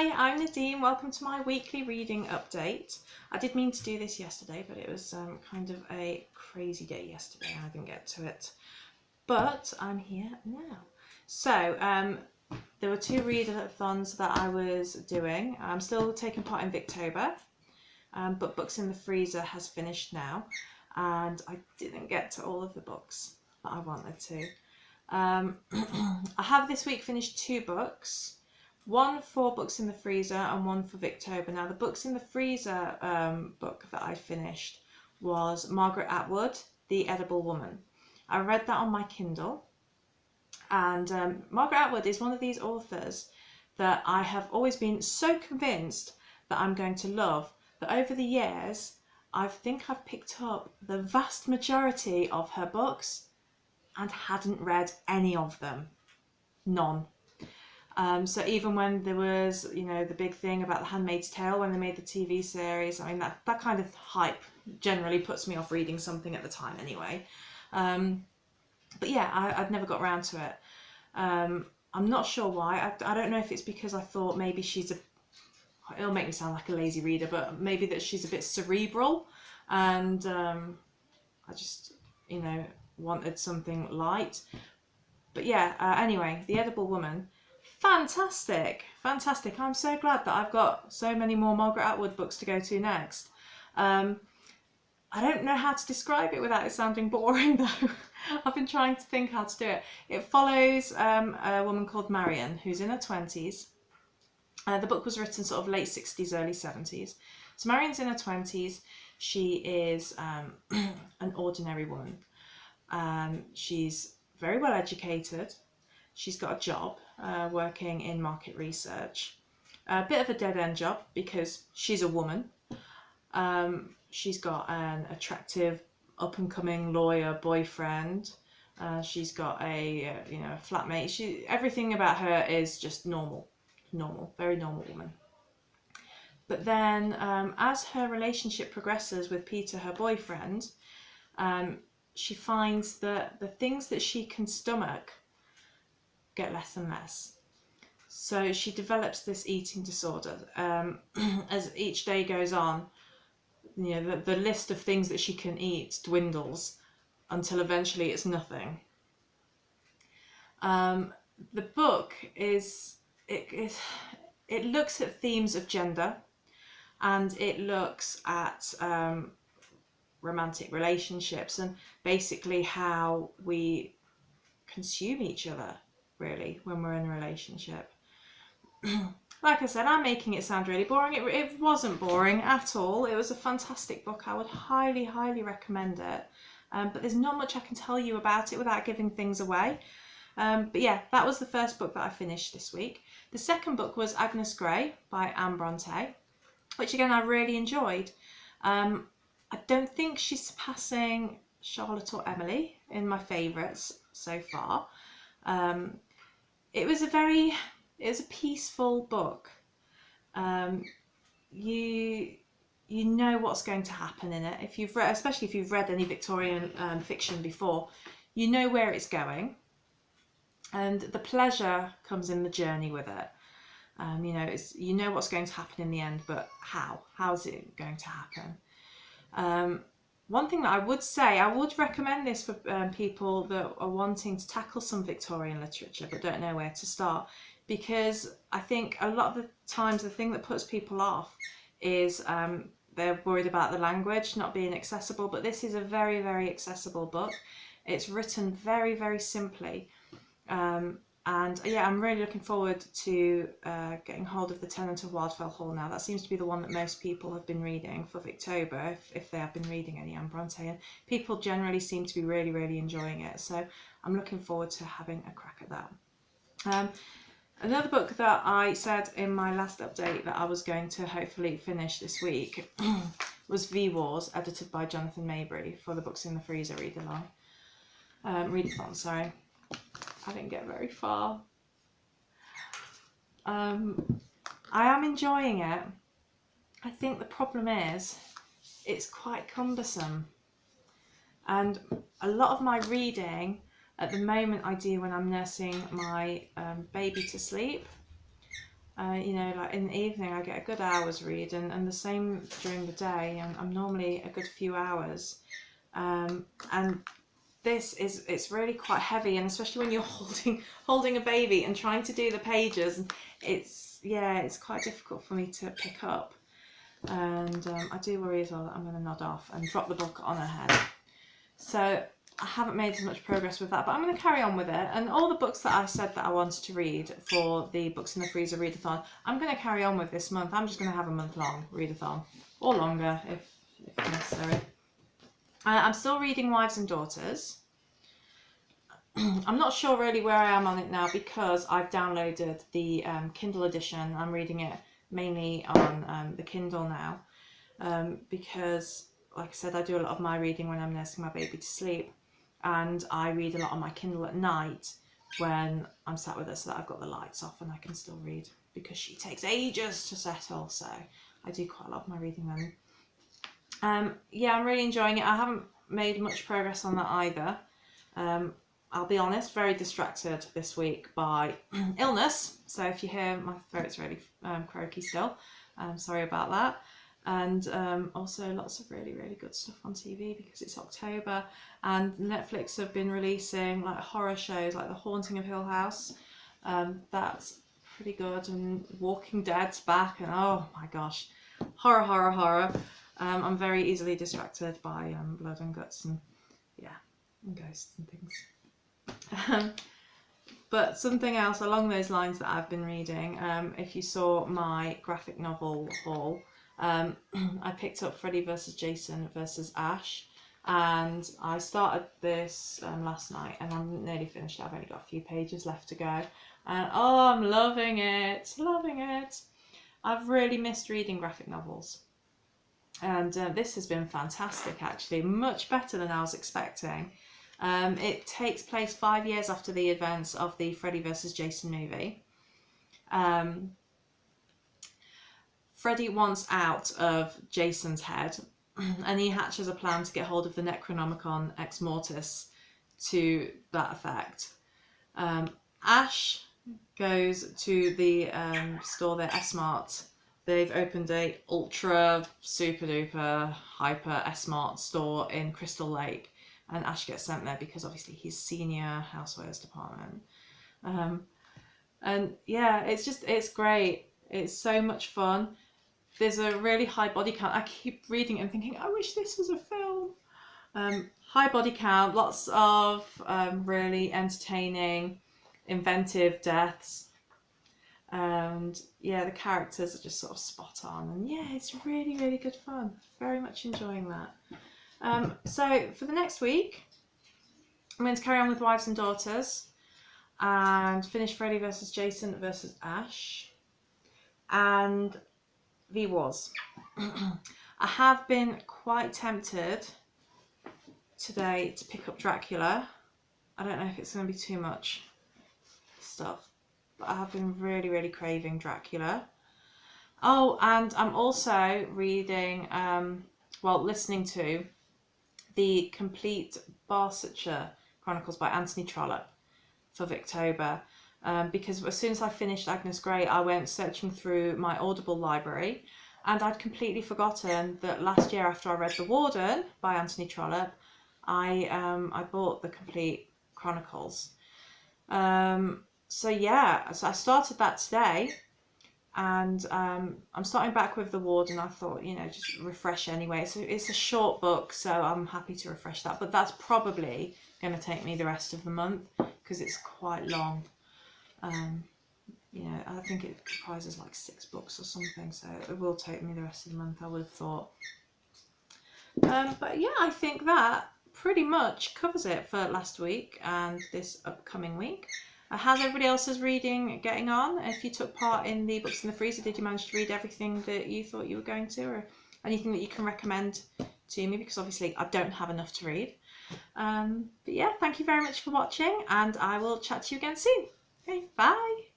Hi, I'm Nadine. Welcome to my weekly reading update. I did mean to do this yesterday, but it was kind of a crazy day yesterday and I didn't get to it. But I'm here now. So there were 2 readathons that I was doing. I'm still taking part in Victober, but Books in the Freezer has finished now, and I didn't get to all of the books that I wanted to. I have this week finished 2 books. One for Books in the Freezer and one for Victober. Now, the Books in the Freezer book that I finished was Margaret Atwood, The Edible Woman. I read that on my Kindle. And Margaret Atwood is one of these authors that I have always been so convinced that I'm going to love, that over the years, I think I've picked up the vast majority of her books and hadn't read any of them. None. So even when there was, the big thing about The Handmaid's Tale, when they made the TV series, I mean, that kind of hype generally puts me off reading something at the time anyway. But yeah, I'd never got around to it. I'm not sure why. I don't know if it's because I thought maybe it'll make me sound like a lazy reader, but maybe that she's a bit cerebral, and I just, wanted something light. But yeah, anyway, The Edible Woman. Fantastic. I'm so glad that I've got so many more Margaret Atwood books to go to next. I don't know how to describe it without it sounding boring though. I've been trying to think how to do it. It follows a woman called Marion who's in her 20s. The book was written sort of late 60s, early 70s. So Marion's in her 20s. She is an ordinary woman. She's very well educated. She's got a job working in market research. A bit of a dead-end job because she's a woman. She's got an attractive up-and-coming lawyer boyfriend. She's got a flatmate. Everything about her is just normal, very normal woman. But then as her relationship progresses with Peter, her boyfriend, she finds that the things that she can stomach get less and less. So she develops this eating disorder. As each day goes on, the list of things that she can eat dwindles until eventually it's nothing. The book it looks at themes of gender, and it looks at romantic relationships and basically how we consume each other, really, when we're in a relationship. Like I said, I'm making it sound really boring. It wasn't boring at all. It was a fantastic book. I would highly, highly recommend it. But there's not much I can tell you about it without giving things away. But yeah, that was the first book that I finished this week. The second book was Agnes Grey by Anne Bronte, which again I really enjoyed. I don't think she's surpassing Charlotte or Emily in my favourites so far. It was a peaceful book. You know what's going to happen in it. Especially if you've read any Victorian fiction before, you know where it's going, and the pleasure comes in the journey with it. You know what's going to happen in the end, but how's it going to happen? One thing that I would say, I would recommend this for people that are wanting to tackle some Victorian literature but don't know where to start, because I think a lot of the times the thing that puts people off is they're worried about the language not being accessible, but this is a very, very accessible book. It's written very, very simply. And yeah, I'm really looking forward to getting hold of The Tenant of Wildfell Hall now. That seems to be the one that most people have been reading for Victober, if they have been reading any Anne Bronte. And people generally seem to be really, really enjoying it. So I'm looking forward to having a crack at that. Another book that I said in my last update that I was going to hopefully finish this week was V-Wars, edited by Jonathan Mabry, for the Books in the Freezer readathon, sorry. I didn't get very far. I am enjoying it. I think the problem is it's quite cumbersome, and a lot of my reading at the moment I do when I'm nursing my baby to sleep. You know, like in the evening I get a good hour's read, and the same during the day. I'm normally a good few hours. And it's really quite heavy, and especially when you're holding a baby and trying to do the pages, it's quite difficult for me to pick up. And I do worry as well that I'm going to nod off and drop the book on her head. So I haven't made as much progress with that, but I'm going to carry on with it. And all the books that I said that I wanted to read for the Books in the Freezer readathon, I'm going to carry on with this month. I'm just going to have a month-long readathon, or longer if necessary. I'm still reading Wives and Daughters. I'm not sure really where I am on it now because I've downloaded the Kindle edition. I'm reading it mainly on the Kindle now because, like I said, I do a lot of my reading when I'm nursing my baby to sleep, and I read a lot on my Kindle at night when I'm sat with her, so that I've got the lights off and I can still read, because she takes ages to settle, so I do quite a lot of my reading then. Yeah, I'm really enjoying it. I haven't made much progress on that either. I'll be honest, very distracted this week by illness. So if you hear my throat's really croaky still, sorry about that. And also lots of really, really good stuff on TV because it's October, and Netflix have been releasing like horror shows like The Haunting of Hill House. That's pretty good, and Walking Dead's back, and oh my gosh, horror. I'm very easily distracted by blood and guts and and ghosts and things. But something else along those lines that I've been reading, if you saw my graphic novel haul, I picked up Freddy vs. Jason vs. Ash, and I started this last night, and I'm nearly finished. I've only got a few pages left to go, and oh, I'm loving it. I've really missed reading graphic novels, and this has been fantastic actually, much better than I was expecting. It takes place 5 years after the events of the Freddy vs. Jason movie. Freddy wants out of Jason's head, and he hatches a plan to get hold of the Necronomicon Ex Mortis to that effect. Ash goes to the store there, S-Mart. They've opened a ultra super duper hyper S-Mart store in Crystal Lake, and Ash gets sent there because obviously he's senior housewares department. And yeah, it's great. It's so much fun. There's a really high body count. I keep reading and thinking, I wish this was a film. High body count, lots of really entertaining, inventive deaths. And yeah, the characters are just sort of spot on. And yeah, it's really, really good fun. Very much enjoying that. So for the next week, I'm going to carry on with Wives and Daughters and finish Freddy vs. Jason vs. Ash and V-Wars. I have been quite tempted today to pick up Dracula. I don't know if it's going to be too much stuff, but I have been really, really craving Dracula. Oh, and I'm also reading, listening to the complete Barsetshire Chronicles by Anthony Trollope for Victober. Because as soon as I finished Agnes Grey, I went searching through my Audible library, and I'd completely forgotten that last year after I read The Warden by Anthony Trollope, I bought the complete Chronicles. So I started that today, and I'm starting back with The Warden. I thought, just refresh anyway. It's a short book, so I'm happy to refresh that, but that's probably going to take me the rest of the month because it's quite long. I think it comprises like 6 books or something, so it will take me the rest of the month, I would have thought. But yeah, I think that pretty much covers it for last week and this upcoming week. How's everybody else's reading getting on? If you took part in the Books in the Freezer, did you manage to read everything that you thought you were going to, or anything that you can recommend to me? Because obviously I don't have enough to read. But yeah, thank you very much for watching, and I will chat to you again soon. Okay, bye!